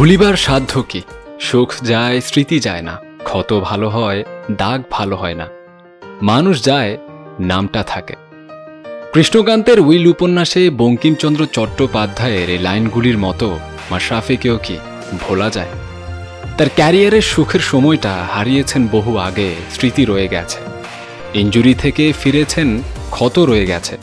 ভুলিবার সাধ্য কি? সুখ যায় স্মৃতি যায় না, ক্ষত ভালো হয় দাগ ভালো হয় না, মানুষ যায় নামটা থাকে। কৃষ্ণকান্তের উইল উপন্যাসে বঙ্কিমচন্দ্র চট্টোপাধ্যায়ের এই লাইনগুলির মতো মাশরাফিকেও কি ভোলা যায়? তার ক্যারিয়ারের সুখের সময়টা হারিয়েছেন বহু আগে, স্মৃতি রয়ে গেছে। ইনজুরি থেকে ফিরেছেন, ক্ষত রয়ে গেছে।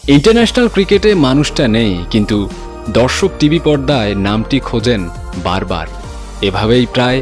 ইন্টারন্যাশনাল ক্রিকেটে মানুষটা নেই, কিন্তু দর্শক টিভি পর্দায় নামটি খোঁজেন বারবার। এভাবেই প্রায়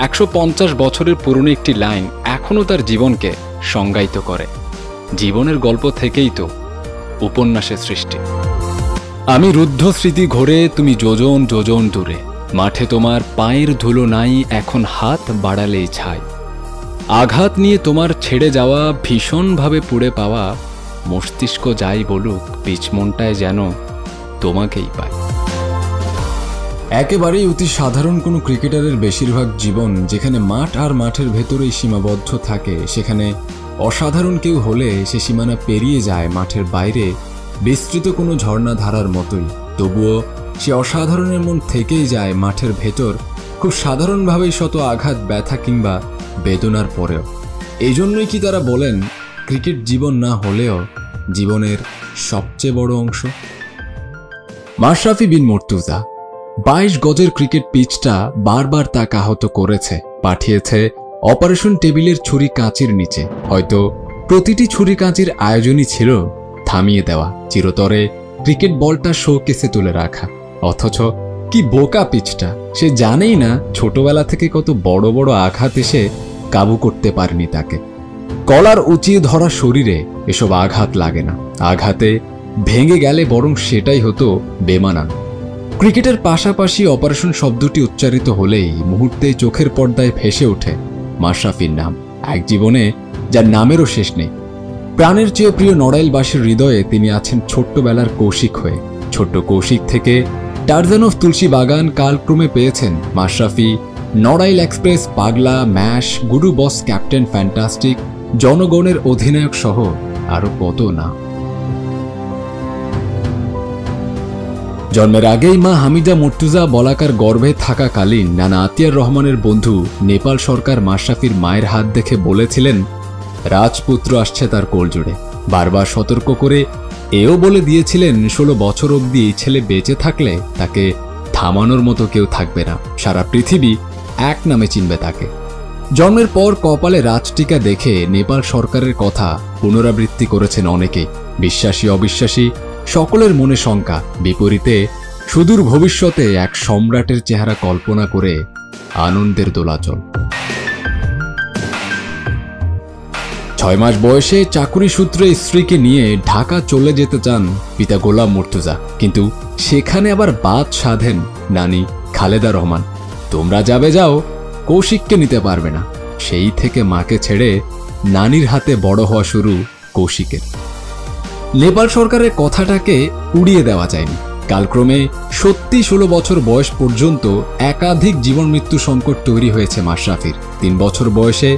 150 বছরের পুরনো একটি লাইন এখনও তার জীবনকে সংজ্ঞায়িত করে। জীবনের গল্প থেকেই তো উপন্যাসের সৃষ্টি। আমি রুদ্ধ স্মৃতি ঘোরে, তুমি যোজন যোজন দূরে, মাঠে তোমার পায়ের ধুলো নাই, এখন হাত বাড়ালেই ছাই। আঘাত নিয়ে তোমার ছেড়ে যাওয়া, ভীষণভাবে পুড়ে পাওয়া, মস্তিষ্ক যাই বলুক পিচ মনটায় যেন তোমাকেই পায়। একেবারেই অতি সাধারণ কোনো ক্রিকেটারের বেশিরভাগ জীবন যেখানে মাঠ আর মাঠের ভেতরেই সীমাবদ্ধ থাকে, সেখানে অসাধারণ কেউ হলে সে সীমানা পেরিয়ে যায় মাঠের বাইরে বিস্তৃত কোনো ঝর্ণাধারার মতোই। তবুও সে অসাধারণের মন থেকেই যায় মাঠের ভেতর, খুব সাধারণভাবেই শত আঘাত, ব্যথা কিংবা বেদনার পরেও। এই জন্যই কি তারা বলেন ক্রিকেট জীবন না হলেও জীবনের সবচেয়ে বড় অংশ। মাশরাফি বিন মুর্তজা 22 গজের ক্রিকেট পিচটা বারবার তাকে আহত করেছে, পাঠিয়েছে অপারেশন টেবিলের ছুরি কাঁচির নিচে। হয়তো প্রতিটি ছুরি কাঁচির আয়োজনই ছিল থামিয়ে দেওয়া, চিরতরে ক্রিকেট বলটা শোকেসে তুলে রাখা। অথচ কি বোকা পিচটা, সে জানেই না ছোটবেলা থেকে কত বড় বড় আঘাত এসে কাবু করতে পারেনি তাকে। কলার উঁচিয়ে ধরা শরীরে এসব আঘাত লাগে না, আঘাতে ভেঙে গেলে বরং সেটাই হতো বেমানান। ক্রিকেটের পাশাপাশি অপারেশন শব্দটি উচ্চারিত হলেই মুহূর্তে চোখের পর্দায় ভেসে ওঠে মাশরাফির নাম, এক জীবনে যার নামেরও শেষ নেই। প্রাণের চেয়ে প্রিয় নড়াইলবাসীর হৃদয়ে তিনি আছেন ছোট্টবেলার কৌশিক হয়ে। ছোট্ট কৌশিক থেকে টারজান অফ তুলসী বাগান কালক্রমে পেয়েছেন মাশরাফি, নড়াইল এক্সপ্রেস, পাগলা, ম্যাশ, গুডু বস, ক্যাপ্টেন ফ্যান্টাস্টিক, জনগণের অধিনায়ক সহ আরো কত না। জন্মের আগেই মা হামিদা মুর্তজা বলাকার গর্ভে থাকাকালীন নানা আতিয়ার রহমানের বন্ধু নেপাল সরকার মাশরাফির মায়ের হাত দেখে বলেছিলেন রাজপুত্র আসছে তার কোলজোড়ে। বারবার সতর্ক করে এও বলে দিয়েছিলেন 16 বছর অবধি এই ছেলে বেঁচে থাকলে তাকে থামানোর মতো কেউ থাকবে না, সারা পৃথিবী এক নামে চিনবে তাকে। জন্মের পর কপালে রাজটিকা দেখে নেপাল সরকারের কথা পুনরাবৃত্তি করেছেন অনেকেই। বিশ্বাসী অবিশ্বাসী সকলের মনে শঙ্কা, বিপরীতে সুদূর ভবিষ্যতে এক সম্রাটের চেহারা কল্পনা করে আনন্দের দোলাচল। 6 মাস বয়সে চাকুরি সূত্রে স্ত্রীকে নিয়ে ঢাকা চলে যেতে চান পিতা গোলাম মুর্তজা, কিন্তু সেখানে আবার বাদ সাধেন নানি খালেদা রহমান। তোমরা যাবে যাও, কৌশিককে নিতে পারবে না। সেই থেকে মাকে ছেড়ে নানির হাতে বড় হওয়া শুরু কৌশিকের। নেপাল সরকারের কথাটাকে উড়িয়ে দেওয়া যায়নি। কালক্রমে সত্যি 16 বছর বয়স পর্যন্ত একাধিক জীবন মৃত্যু সংকট তৈরি হয়েছে মাশরাফির। 3 বছর বয়সে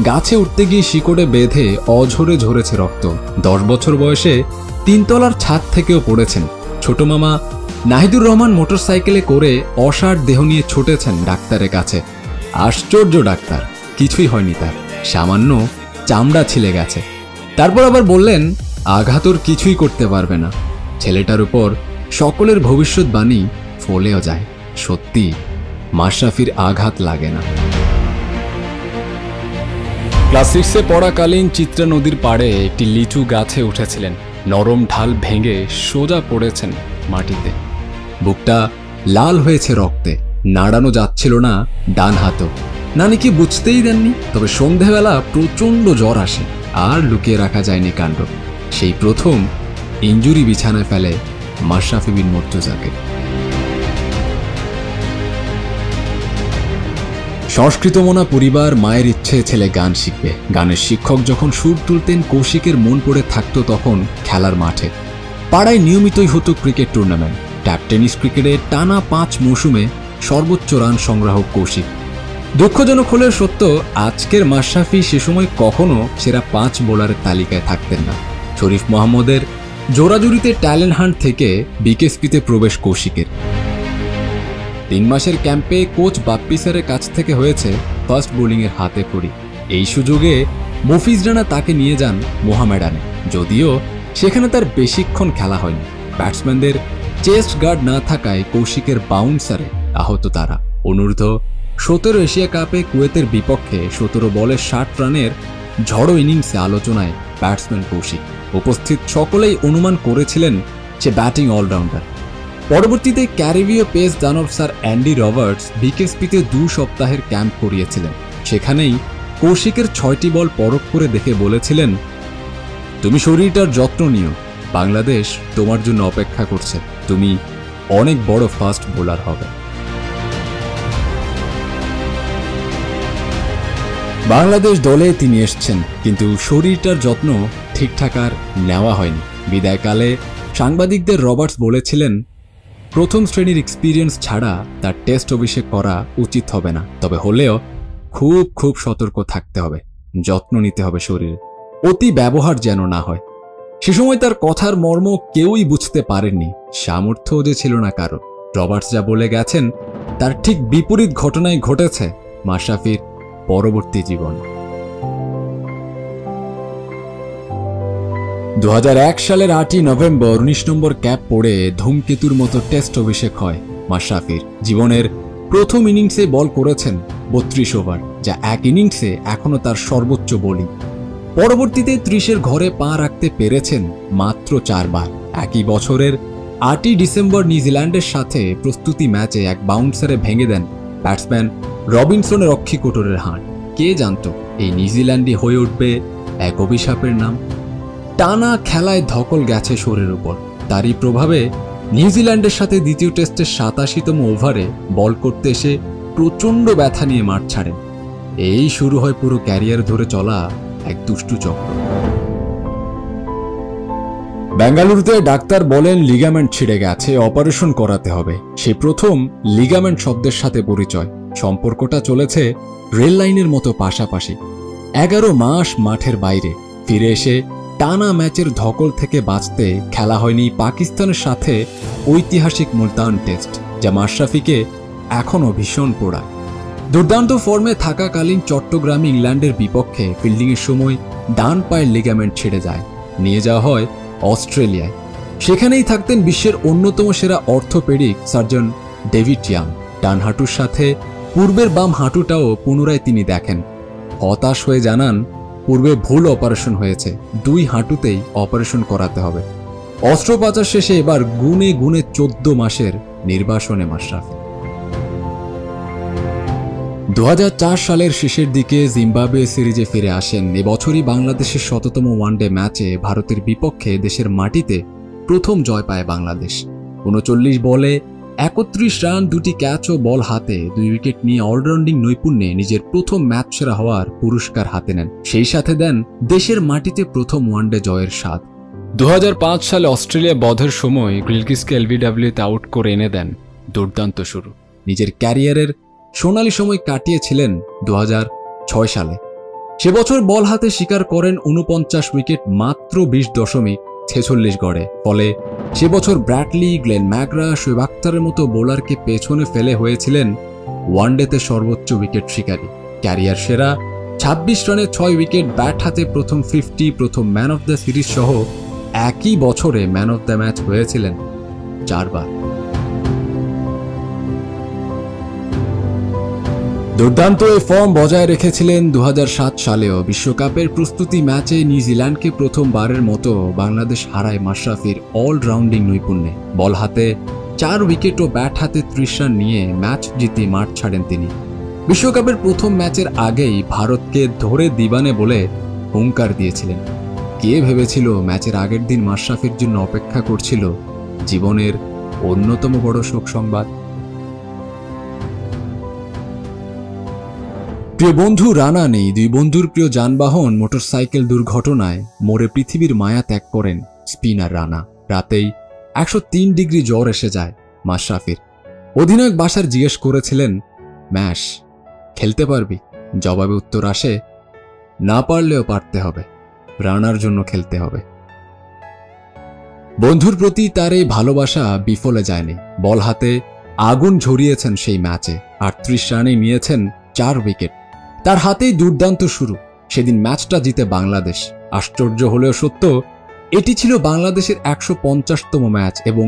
গাছে উঠতে গিয়ে শিকড়ে বেঁধে অঝরে ঝরেছে রক্ত। 10 বছর বয়সে 3 তলার ছাদ থেকেও পড়েছেন। ছোট মামা নাহিদুর রহমান মোটরসাইকেলে করে অসাড় দেহ নিয়ে ছুটেছেন ডাক্তারের কাছে। আশ্চর্য ডাক্তার, কিছুই হয়নি তার, সামান্য চামড়া ছিলে গেছে। তারপর আবার বললেন আঘাতর কিছুই করতে পারবে না। ছেলেটার উপর সকলের ভবিষ্যৎবাণী ফলেও যায়। সত্যি মাশরাফির আঘাত লাগে না। ক্লাস 6-এ পড়াকালীন চিত্রা নদীর পাড়ে একটি লিচু গাছে উঠেছিলেন। নরম ঢাল ভেঙে সোজা পড়েছেন মাটিতে। বুকটা লাল হয়েছে রক্তে, নাড়ানো যাচ্ছিল না ডান হাতও। নানি কি বুঝতেই দেননি। তবে সন্ধেবেলা প্রচণ্ড জ্বর আসে, আর লুকিয়ে রাখা যায়নি কাণ্ড। সেই প্রথম ইনজুরি বিছানায় ফেলে মাশরাফি বিন মুর্তজাকে। সংস্কৃতমনা পরিবার, মায়ের ইচ্ছে ছেলে গান শিখবে। গানের শিক্ষক যখন সুর তুলতেন, কৌশিকের মন পড়ে থাকতো তখন খেলার মাঠে। পাড়ায় নিয়মিতই হতো ক্রিকেট টুর্নামেন্ট। ট্যাপ টেনিস ক্রিকেটে টানা 5 মৌসুমে সর্বোচ্চ রান সংগ্রাহক কৌশিক। দুঃখজনক হলেও সত্য, আজকের মাশরাফি সে সময় কখনো সেরা 5 বোলারের তালিকায় থাকতেন না। শরীফ মোহাম্মদের জোড়াজুড়িতে ট্যালেন্ট হান্ট থেকে বিকেএসপিতে প্রবেশ কৌশিকের। 3 মাসের ক্যাম্পে কোচ বাপ্পি স্যারের কাছ থেকে হয়েছে ফার্স্ট বোলিংয়ের হাতে খড়ি। এই সুযোগে মফিজ রানা তাকে নিয়ে যান মোহামেডানে, যদিও সেখানে তার বেশিক্ষণ খেলা হয়নি। ব্যাটসম্যানদের চেস্ট গার্ড না থাকায় কৌশিকের বাউন্সারে আহত তারা। অনূর্ধ্ব-17 এশিয়া কাপে কুয়েতের বিপক্ষে 17 বলে 60 রানের ঝড়ো ইনিংসে আলোচনায় ব্যাটসম্যান কৌশিক। উপস্থিত সকলেই অনুমান করেছিলেন সে ব্যাটিং অলরাউন্ডার। পরবর্তীতে ক্যারিবীয় পেস দানব স্যার অ্যান্ডি রবার্টস বিকেএসপিতে 2 সপ্তাহের ক্যাম্প করিয়েছিলেন। সেখানেই কৌশিকের 6টি বল পরখ করে দেখে বলেছিলেন, তুমি শরীরটার যত্ন নিও, বাংলাদেশ তোমার জন্য অপেক্ষা করছে, তুমি অনেক বড় ফাস্ট বোলার হবে। বাংলাদেশ দলে তিনি এসছেন, কিন্তু শরীরটার যত্ন ঠিকঠাক আর নেওয়া হয়নি। বিদায়কালে সাংবাদিকদের রবার্টস বলেছিলেন, প্রথম শ্রেণীর এক্সপিরিয়েন্স ছাড়া তার টেস্ট অভিষেক করা উচিত হবে না, তবে হলেও খুব খুব সতর্ক থাকতে হবে, যত্ন নিতে হবে শরীরে, অতি ব্যবহার যেন না হয়। সে সময় তার কথার মর্ম কেউই বুঝতে পারেননি, সামর্থ্য যে ছিল না কারো। রবার্টস যা বলে গেছেন তার ঠিক বিপরীত ঘটনাই ঘটেছে মাশরাফির পরবর্তী জীবন। 2001 সালের 8ই নভেম্বর 19 নম্বর ক্যাপ পড়ে ধূমকেতুর মতো টেস্ট অভিষেক হয় মাশরাফির। জীবনের প্রথম ইনিংসে বল করেছেন 32 ওভার, যা এক ইনিংসে এখনো তার সর্বোচ্চ বোলিং। পরবর্তীতে 30-এর ঘরে পা রাখতে পেরেছেন মাত্র 4 বার। একই বছরের 8ই ডিসেম্বর নিউজিল্যান্ডের সাথে প্রস্তুতি ম্যাচে এক বাউন্সারে ভেঙে দেন ব্যাটসম্যান রবিনসনের রক্ষী কোটরের হাড়। কে জানত এই নিউজিল্যান্ডই হয়ে উঠবে এক অভিশাপের নাম। টানা খেলায় ধকল গেছে শরীরের উপর, তারই প্রভাবে নিউজিল্যান্ডের সাথে দ্বিতীয় টেস্টের 87তম ওভারে বল করতে এসে প্রচণ্ড ব্যথা নিয়ে মাঠ ছাড়েন। এই শুরু হয় পুরো ক্যারিয়ার ধরে চলা এক দুষ্টু চক্র। বেঙ্গালুরুতে ডাক্তার বলেন লিগামেন্ট ছিঁড়ে গেছে, অপারেশন করাতে হবে। সে প্রথম লিগামেন্ট শব্দের সাথে পরিচয়। সম্পর্কটা চলেছে রেল লাইনের মতো পাশাপাশি। 11 মাস মাঠের বাইরে, ফিরে এসে টানা ম্যাচের ধকল থেকে বাঁচতে খেলা হয়নি পাকিস্তানের সাথে ঐতিহাসিক মুলতান টেস্ট, যা মাশরাফিকে এখনও ভীষণ পোড়ায়। দুর্দান্ত ফর্মে থাকাকালীন চট্টগ্রামে ইংল্যান্ডের বিপক্ষে ফিল্ডিংয়ের সময় ডান পায়ের লিগামেন্ট ছিঁড়ে যায়। নিয়ে যাওয়া হয় অস্ট্রেলিয়ায়। সেখানেই থাকতেন বিশ্বের অন্যতম সেরা অর্থোপেডিক সার্জন ডেভিড ইয়াং। ডান হাঁটুর সাথে পূর্বের বাম হাঁটুটাও পুনরায় তিনি দেখেন। হতাশ হয়ে জানান, পূর্বে ভুল অপারেশন হয়েছে, 2 হাঁটুতেই অপারেশন করাতে হবে। অস্ত্রোপচার শেষে এবার গুনে গুনে 14 মাসের নির্বাসনে মাশরাফি। 2004 সালের শেষের দিকে জিম্বাবুয়ে সিরিজে ফিরে আসেন। এবছরই বাংলাদেশের 100তম ওয়ানডে ম্যাচে ভারতের বিপক্ষে দেশের মাটিতে প্রথম জয় পায় বাংলাদেশ। 39 বলে 31 রান, 2টি ক্যাচ ও বল হাতে 2 উইকেট নিয়ে অলরাউন্ডিং নৈপুণ্যে নিজের প্রথম ম্যাচ সেরা হওয়ার পুরস্কার হাতে নেন। সেই সাথে দেন দেশের মাটিতে প্রথম ওয়ানডে জয়ের স্বাদ। 2005 সালে অস্ট্রেলিয়া বধের সময় গিলক্রিস্টকে এলবিডব্লিউতে আউট করে এনে দেন দুর্দান্ত শুরু। নিজের ক্যারিয়ারের সোনালী সময় কাটিয়েছিলেন 2006 সালে। সে বছর বল হাতে শিকার করেন 49 উইকেট মাত্র 20.46 গড়ে। ফলে সে বছর ব্র্যাডলি, গ্লেন ম্যাকগ্রা, শোয়েব আখতারের মতো বোলারকে পেছনে ফেলে হয়েছিলেন ওয়ানডেতে সর্বোচ্চ উইকেট শিকারী। ক্যারিয়ার সেরা 26 রানে 6 উইকেট, ব্যাট হাতে প্রথম 50, প্রথম ম্যান অফ দ্য সিরিজ সহ একই বছরে ম্যান অফ দ্য ম্যাচ হয়েছিলেন 4 বার। দুর্দান্ত এই ফর্ম বজায় রেখেছিলেন 2007 সালেও। বিশ্বকাপের প্রস্তুতি ম্যাচে নিউজিল্যান্ডকে প্রথমবারের মতো বাংলাদেশ হারায় মাশরাফির অলরাউন্ডিং নৈপুণ্যে। বল হাতে 4 উইকেট ও ব্যাট হাতে 30 রান নিয়ে ম্যাচ জিতে মাঠ ছাড়েন তিনি। বিশ্বকাপের প্রথম ম্যাচের আগেই ভারতকে ধরে দিবানে বলে হুঙ্কার দিয়েছিলেন। কে ভেবেছিল ম্যাচের আগের দিন মাশরাফির জন্য অপেক্ষা করছিল জীবনের অন্যতম বড় শোক সংবাদ। প্রিয় বন্ধু রানা নেই। 2 বন্ধুর প্রিয় যানবাহন মোটরসাইকেল দুর্ঘটনায় মরে পৃথিবীর মায়া ত্যাগ করেন স্পিনার রানা। রাতেই 103 ডিগ্রি জ্বর এসে যায় মাশরাফির। অধিনায়ক বাসার জিজ্ঞেস করেছিলেন, ম্যাশ খেলতে পারবি? জবাবে উত্তর আসে, না পারলেও পারতে হবে, রানার জন্য খেলতে হবে। বন্ধুর প্রতি তার এই ভালোবাসা বিফলে যায়নি। বল হাতে আগুন ঝরিয়েছেন সেই ম্যাচে। 38 রানে নিয়েছেন 4 উইকেট। তার হাতেই দুর্দান্ত শুরু। সেদিন ম্যাচটা জিতে বাংলাদেশ। আশ্চর্য হলেও সত্য, এটি ছিল বাংলাদেশের 150তম ম্যাচ এবং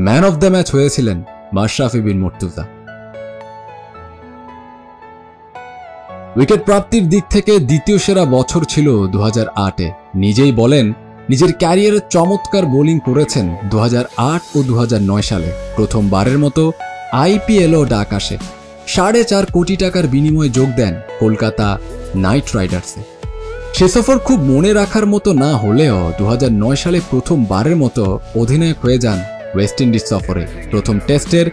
ম্যান অফ দ্য ম্যাচ হয়েছিলেন মাশরাফি বিন মুর্তজা। উইকেট প্রাপ্তির দিক থেকে দ্বিতীয় সেরা বছর ছিল 2008-এ। নিজেই বলেন, নিজের ক্যারিয়ারে চমৎকার বোলিং করেছেন 2008 ও 2009 সালে। প্রথমবারের মতো আইপিএলও ডাক আসে। 4.5 কোটি টাকার বিনিময়ে যোগ দেন কলকাতা নাইট রাইডার্সে। সে সফর খুব মনে রাখার মতো না হলেও 2009 সালে প্রথমবারের মতো অধিনায়ক হয়ে যান ওয়েস্ট ইন্ডিজ সফরে। প্রথম টেস্টের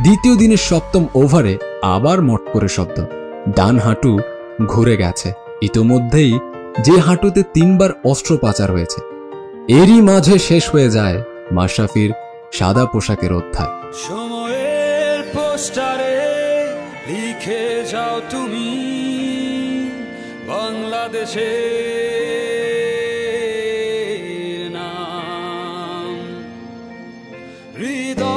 দ্বিতীয় দিনের 7ম ওভারে আবার মট করে শব্দ, ডান হাঁটু ঘুরে গেছে। ইতোমধ্যেই যে হাঁটুতে 3 বার অস্ত্রোপচার হয়েছে। এরই মাঝে শেষ হয়ে যায় মাশরাফির সাদা পোশাকের অধ্যায়। সময়ের পোস্টারে লিখে যাও তুমি বাংলাদেশের নাম। হৃদয়